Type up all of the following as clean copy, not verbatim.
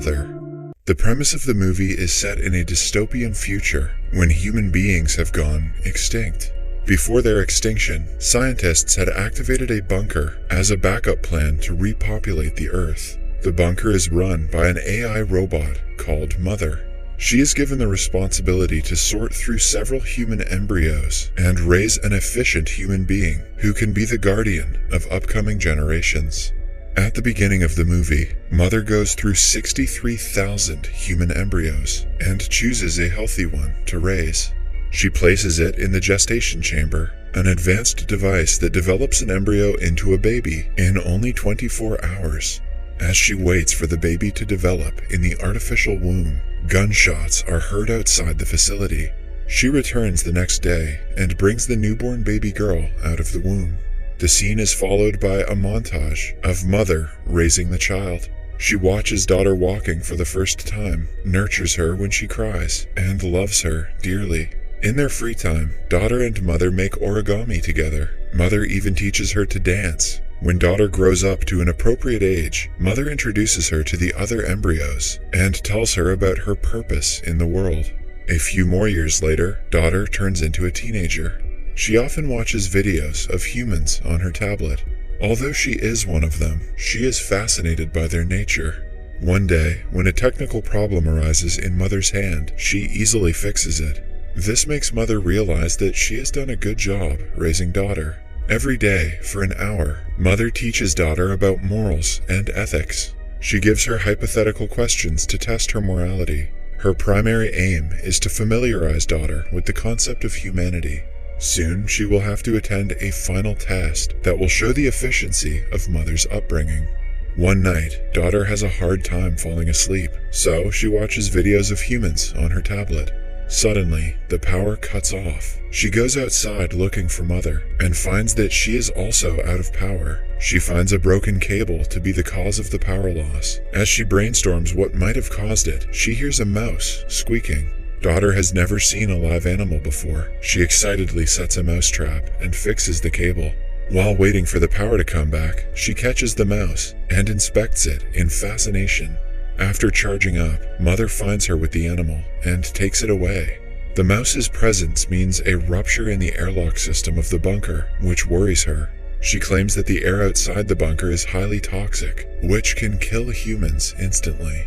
Mother. The premise of the movie is set in a dystopian future when human beings have gone extinct. Before their extinction, scientists had activated a bunker as a backup plan to repopulate the Earth. The bunker is run by an AI robot called Mother. She is given the responsibility to sort through several human embryos and raise an efficient human being who can be the guardian of upcoming generations. At the beginning of the movie, Mother goes through 63,000 human embryos and chooses a healthy one to raise. She places it in the gestation chamber, an advanced device that develops an embryo into a baby in only 24 hours. As she waits for the baby to develop in the artificial womb, gunshots are heard outside the facility. She returns the next day and brings the newborn baby girl out of the womb. The scene is followed by a montage of Mother raising the child. She watches daughter walking for the first time, nurtures her when she cries, and loves her dearly. In their free time, daughter and Mother make origami together. Mother even teaches her to dance. When daughter grows up to an appropriate age, Mother introduces her to the other embryos and tells her about her purpose in the world. A few more years later, daughter turns into a teenager. She often watches videos of humans on her tablet. Although she is one of them, she is fascinated by their nature. One day, when a technical problem arises in Mother's hand, she easily fixes it. This makes Mother realize that she has done a good job raising daughter. Every day, for an hour, Mother teaches daughter about morals and ethics. She gives her hypothetical questions to test her morality. Her primary aim is to familiarize daughter with the concept of humanity. Soon, she will have to attend a final test that will show the efficiency of Mother's upbringing. One night, daughter has a hard time falling asleep, so she watches videos of humans on her tablet. Suddenly, the power cuts off. She goes outside looking for Mother and finds that she is also out of power. She finds a broken cable to be the cause of the power loss. As she brainstorms what might have caused it, she hears a mouse squeaking. Daughter has never seen a live animal before. She excitedly sets a mousetrap and fixes the cable. While waiting for the power to come back, she catches the mouse and inspects it in fascination. After charging up, Mother finds her with the animal and takes it away. The mouse's presence means a rupture in the airlock system of the bunker, which worries her. She claims that the air outside the bunker is highly toxic, which can kill humans instantly.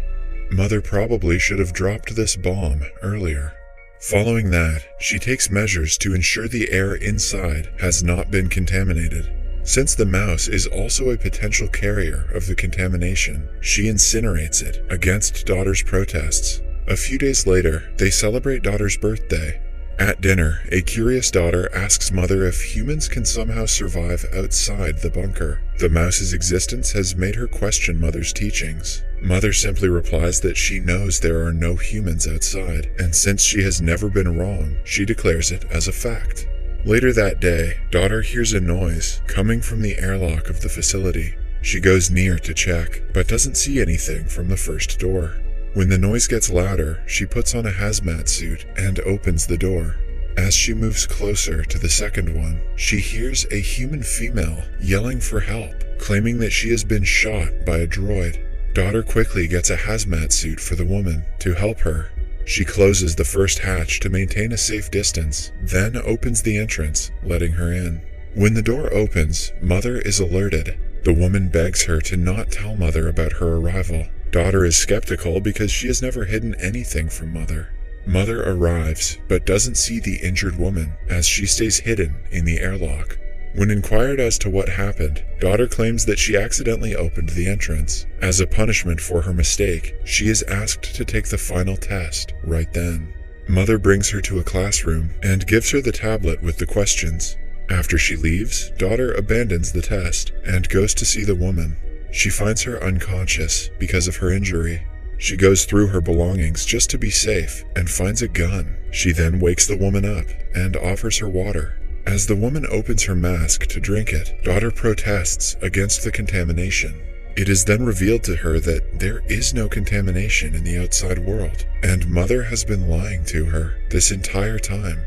Mother probably should have dropped this bomb earlier. Following that, she takes measures to ensure the air inside has not been contaminated. Since the mouse is also a potential carrier of the contamination, she incinerates it against daughter's protests. A few days later, they celebrate daughter's birthday. At dinner, a curious daughter asks Mother if humans can somehow survive outside the bunker. The mouse's existence has made her question Mother's teachings. Mother simply replies that she knows there are no humans outside, and since she has never been wrong, she declares it as a fact. Later that day, daughter hears a noise coming from the airlock of the facility. She goes near to check, but doesn't see anything from the first door. When the noise gets louder, she puts on a hazmat suit and opens the door. As she moves closer to the second one, she hears a human female yelling for help, claiming that she has been shot by a droid. Daughter quickly gets a hazmat suit for the woman to help her. She closes the first hatch to maintain a safe distance, then opens the entrance, letting her in. When the door opens, Mother is alerted. The woman begs her to not tell Mother about her arrival. Daughter is skeptical because she has never hidden anything from Mother. Mother arrives, but doesn't see the injured woman as she stays hidden in the airlock. When inquired as to what happened, daughter claims that she accidentally opened the entrance. As a punishment for her mistake, she is asked to take the final test right then. Mother brings her to a classroom and gives her the tablet with the questions. After she leaves, daughter abandons the test and goes to see the woman. She finds her unconscious because of her injury. She goes through her belongings just to be safe and finds a gun. She then wakes the woman up and offers her water. As the woman opens her mask to drink it, daughter protests against the contamination. It is then revealed to her that there is no contamination in the outside world, and Mother has been lying to her this entire time.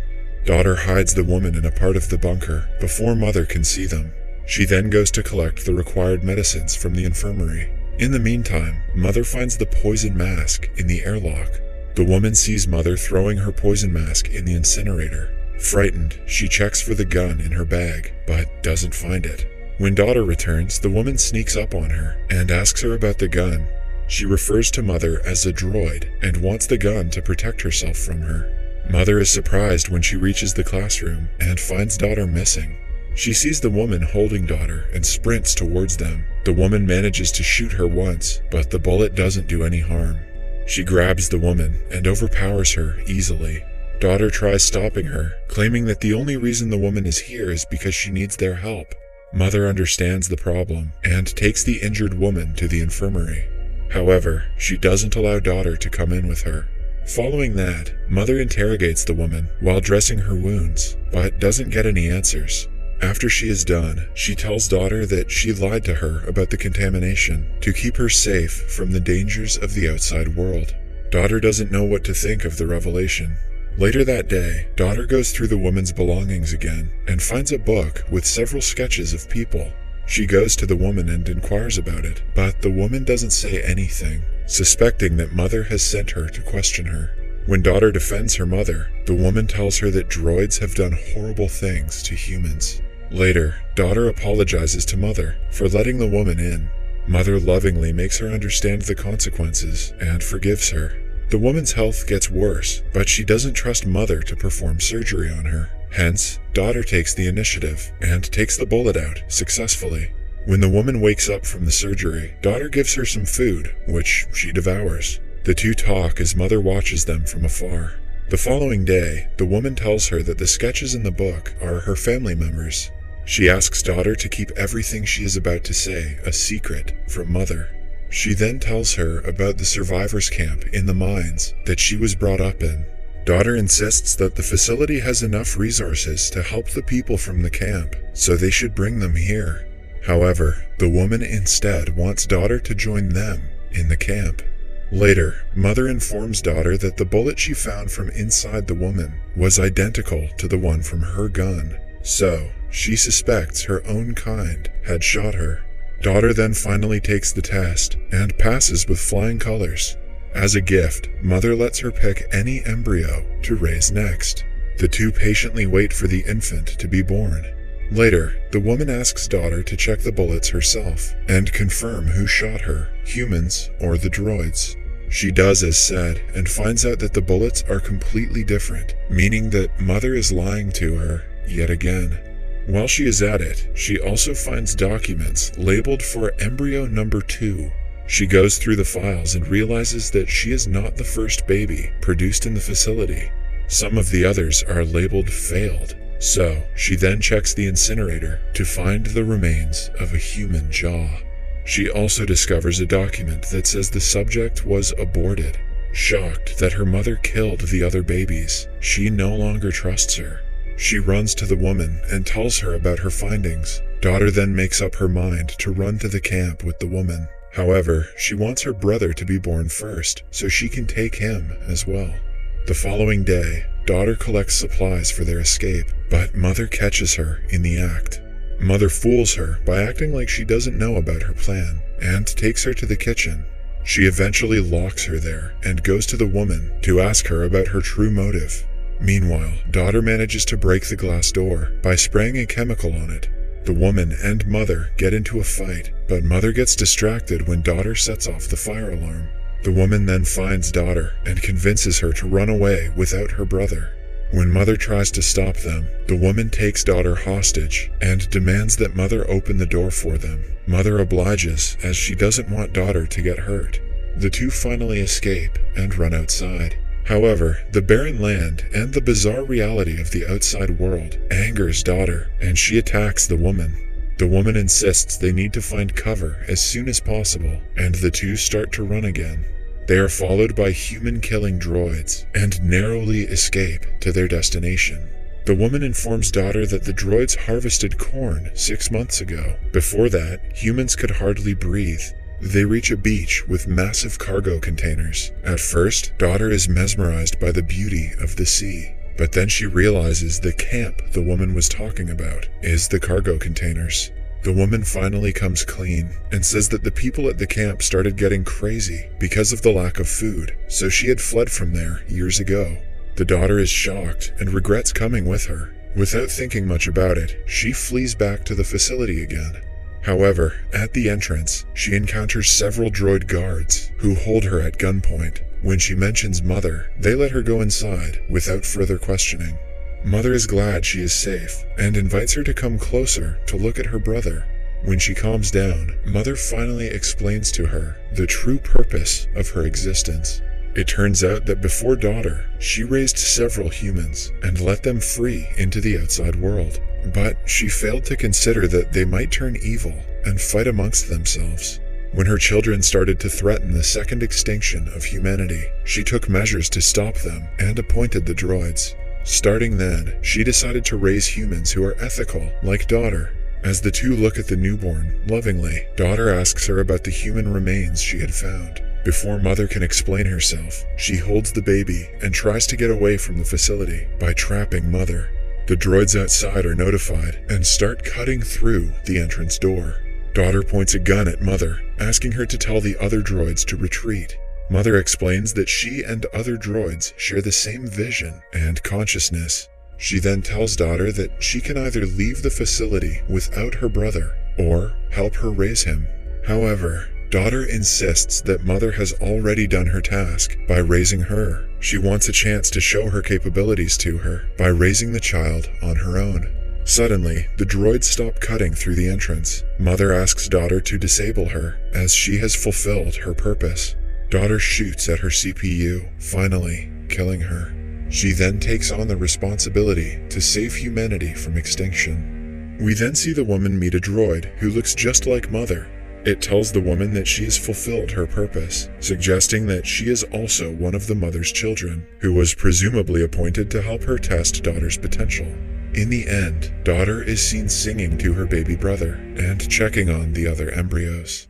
Daughter hides the woman in a part of the bunker before Mother can see them. She then goes to collect the required medicines from the infirmary. In the meantime, Mother finds the poison mask in the airlock. The woman sees Mother throwing her poison mask in the incinerator. Frightened, she checks for the gun in her bag, but doesn't find it. When daughter returns, the woman sneaks up on her and asks her about the gun. She refers to Mother as a droid and wants the gun to protect herself from her. Mother is surprised when she reaches the classroom and finds daughter missing. She sees the woman holding daughter and sprints towards them. The woman manages to shoot her once, but the bullet doesn't do any harm. She grabs the woman and overpowers her easily. Daughter tries stopping her, claiming that the only reason the woman is here is because she needs their help. Mother understands the problem and takes the injured woman to the infirmary. However, she doesn't allow daughter to come in with her. Following that, Mother interrogates the woman while dressing her wounds, but doesn't get any answers. After she is done, she tells daughter that she lied to her about the contamination to keep her safe from the dangers of the outside world. Daughter doesn't know what to think of the revelation. Later that day, daughter goes through the woman's belongings again and finds a book with several sketches of people. She goes to the woman and inquires about it, but the woman doesn't say anything, suspecting that Mother has sent her to question her. When daughter defends her mother, the woman tells her that droids have done horrible things to humans. Later, daughter apologizes to Mother for letting the woman in. Mother lovingly makes her understand the consequences and forgives her. The woman's health gets worse, but she doesn't trust Mother to perform surgery on her. Hence, daughter takes the initiative and takes the bullet out successfully. When the woman wakes up from the surgery, daughter gives her some food, which she devours. The two talk as Mother watches them from afar. The following day, the woman tells her that the sketches in the book are her family members. She asks daughter to keep everything she is about to say a secret from Mother. She then tells her about the survivors' camp in the mines that she was brought up in. Daughter insists that the facility has enough resources to help the people from the camp, so they should bring them here. However, the woman instead wants daughter to join them in the camp. Later, Mother informs daughter that the bullet she found from inside the woman was identical to the one from her gun, so she suspects her own kind had shot her. Daughter then finally takes the test and passes with flying colors. As a gift, Mother lets her pick any embryo to raise next. The two patiently wait for the infant to be born. Later, the woman asks daughter to check the bullets herself and confirm who shot her, humans or the droids. She does as said and finds out that the bullets are completely different, meaning that Mother is lying to her yet again. While she is at it, she also finds documents labeled for embryo number 2. She goes through the files and realizes that she is not the first baby produced in the facility. Some of the others are labeled failed. So, she then checks the incinerator to find the remains of a human jaw. She also discovers a document that says the subject was aborted. Shocked that her mother killed the other babies, she no longer trusts her. She runs to the woman and tells her about her findings. Daughter then makes up her mind to run to the camp with the woman. However, she wants her brother to be born first, so she can take him as well. The following day, daughter collects supplies for their escape, but Mother catches her in the act. Mother fools her by acting like she doesn't know about her plan, and takes her to the kitchen. She eventually locks her there and goes to the woman to ask her about her true motive. Meanwhile, daughter manages to break the glass door by spraying a chemical on it. The woman and Mother get into a fight, but Mother gets distracted when daughter sets off the fire alarm. The woman then finds daughter and convinces her to run away without her brother. When Mother tries to stop them, the woman takes daughter hostage and demands that Mother open the door for them. Mother obliges as she doesn't want daughter to get hurt. The two finally escape and run outside. However, the barren land and the bizarre reality of the outside world angers daughter, and she attacks the woman. The woman insists they need to find cover as soon as possible, and the two start to run again. They are followed by human-killing droids and narrowly escape to their destination. The woman informs daughter that the droids harvested corn 6 months ago. Before that, humans could hardly breathe. They reach a beach with massive cargo containers. At first, daughter is mesmerized by the beauty of the sea, but then she realizes the camp the woman was talking about is the cargo containers. The woman finally comes clean and says that the people at the camp started getting crazy because of the lack of food, so she had fled from there years ago. The daughter is shocked and regrets coming with her. Without thinking much about it, she flees back to the facility again. However, at the entrance, she encounters several droid guards who hold her at gunpoint. When she mentions Mother, they let her go inside without further questioning. Mother is glad she is safe and invites her to come closer to look at her brother. When she calms down, Mother finally explains to her the true purpose of her existence. It turns out that before Daughter, she raised several humans and let them free into the outside world. But she failed to consider that they might turn evil and fight amongst themselves. When her children started to threaten the second extinction of humanity, she took measures to stop them and appointed the droids. Starting then, she decided to raise humans who are ethical, like Daughter. As the two look at the newborn, lovingly, Daughter asks her about the human remains she had found. Before Mother can explain herself, she holds the baby and tries to get away from the facility by trapping Mother. The droids outside are notified and start cutting through the entrance door. Daughter points a gun at Mother, asking her to tell the other droids to retreat. Mother explains that she and other droids share the same vision and consciousness. She then tells Daughter that she can either leave the facility without her brother or help her raise him. However, Daughter insists that Mother has already done her task by raising her. She wants a chance to show her capabilities to her by raising the child on her own. Suddenly, the droids stop cutting through the entrance. Mother asks Daughter to disable her, as she has fulfilled her purpose. Daughter shoots at her CPU, finally killing her. She then takes on the responsibility to save humanity from extinction. We then see the woman meet a droid who looks just like Mother. It tells the woman that she has fulfilled her purpose, suggesting that she is also one of the mother's children, who was presumably appointed to help her test Daughter's potential. In the end, Daughter is seen singing to her baby brother and checking on the other embryos.